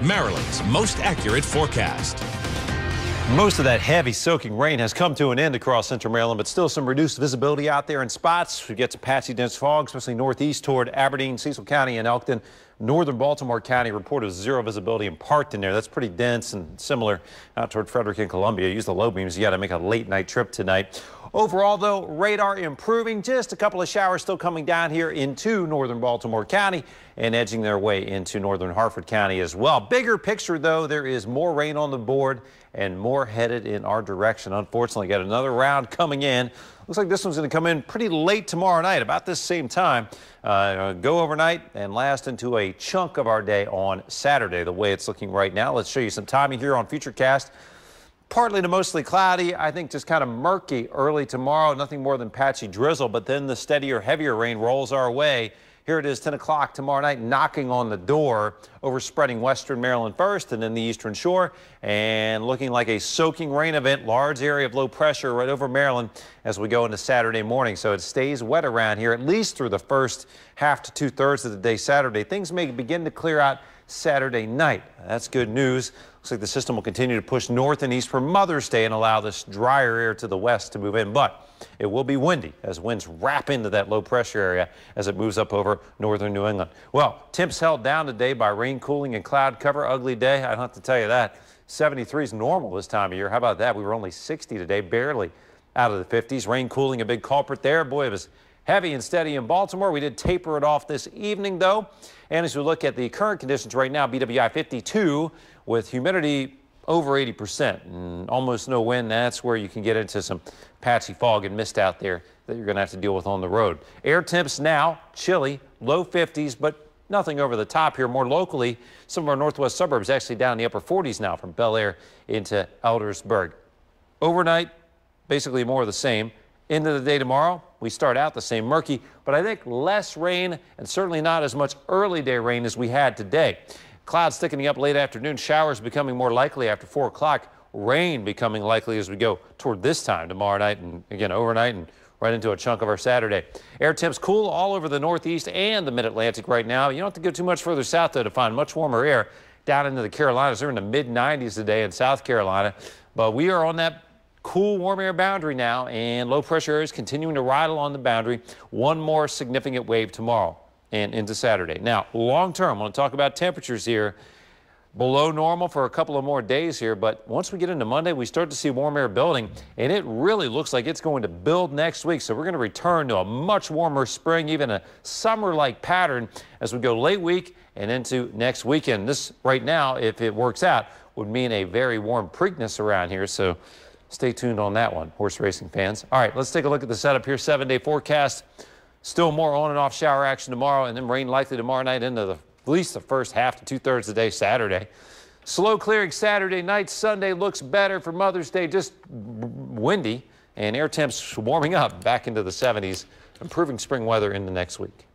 Maryland's most accurate forecast. Most of that heavy soaking rain has come to an end across central Maryland, but still some reduced visibility out there in spots. We get some patchy dense fog, especially northeast toward Aberdeen, Cecil County, and Elkton. Northern Baltimore County reported zero visibility in Parkton there. That's pretty dense and similar out toward Frederick and Columbia. Use the low beams. You got to make a late night trip tonight. Overall, though, radar improving. Just a couple of showers still coming down here into northern Baltimore County and edging their way into northern Harford County as well. Bigger picture, though, there is more rain on the board and more headed in our direction. Unfortunately, got another round coming in. Looks like this one's going to come in pretty late tomorrow night, about this same time. Go overnight and last into a chunk of our day on Saturday, the way it's looking right now. Let's show you some timing here on Futurecast. Partly to mostly cloudy, I think just kind of murky early tomorrow, nothing more than patchy drizzle, but then the steadier, heavier rain rolls our way. Here it is, 10 o'clock tomorrow night, knocking on the door, overspreading western Maryland first and then the eastern shore, and looking like a soaking rain event, large area of low pressure right over Maryland as we go into Saturday morning. So it stays wet around here, at least through the first half to two-thirds of the day Saturday. Things may begin to clear out Saturday night. That's good news. Looks like the system will continue to push north and east for Mother's Day and allow this drier air to the west to move in. But it will be windy as winds wrap into that low pressure area as it moves up over northern New England. Well, temps held down today by rain, cooling, and cloud cover. Ugly day, I don't have to tell you that. 73 is normal this time of year. How about that? We were only 60 today, barely out of the 50s. Rain, cooling, a big culprit there. Boy, it was heavy and steady in Baltimore. We did taper it off this evening, though. And as we look at the current conditions right now, BWI 52 with humidity over 80% and almost no wind. That's where you can get into some patchy fog and mist out there that you're going to have to deal with on the road. Air temps now chilly, low 50s, but nothing over the top here. More locally, some of our northwest suburbs actually down in the upper 40s now from Bel Air into Eldersburg. Overnight, basically more of the same. End of the day tomorrow, we start out the same, murky, but I think less rain and certainly not as much early day rain as we had today. Clouds thickening up late afternoon, showers becoming more likely after 4 o'clock, rain becoming likely as we go toward this time tomorrow night and again overnight and right into a chunk of our Saturday. Air temps cool all over the northeast and the mid-Atlantic right now. You don't have to go too much further south, though, to find much warmer air down into the Carolinas. They're in the mid-90s today in South Carolina, but we are on that cool, warm air boundary now, and low pressure areas continuing to ride along the boundary. One more significant wave tomorrow and into Saturday. Now, long term, I want to talk about temperatures here. Below normal for a couple of more days here, but once we get into Monday, we start to see warm air building, and it really looks like it's going to build next week. So we're going to return to a much warmer spring, even a summer-like pattern as we go late week and into next weekend. This right now, if it works out, would mean a very warm Preakness around here. So stay tuned on that one, horse racing fans. All right, let's take a look at the setup here. 7-day forecast. Still more on and off shower action tomorrow, and then rain likely tomorrow night into at least the first half to two-thirds of the day Saturday. Slow clearing Saturday night. Sunday looks better for Mother's Day, just windy, and air temps warming up back into the 70s, improving spring weather into next week.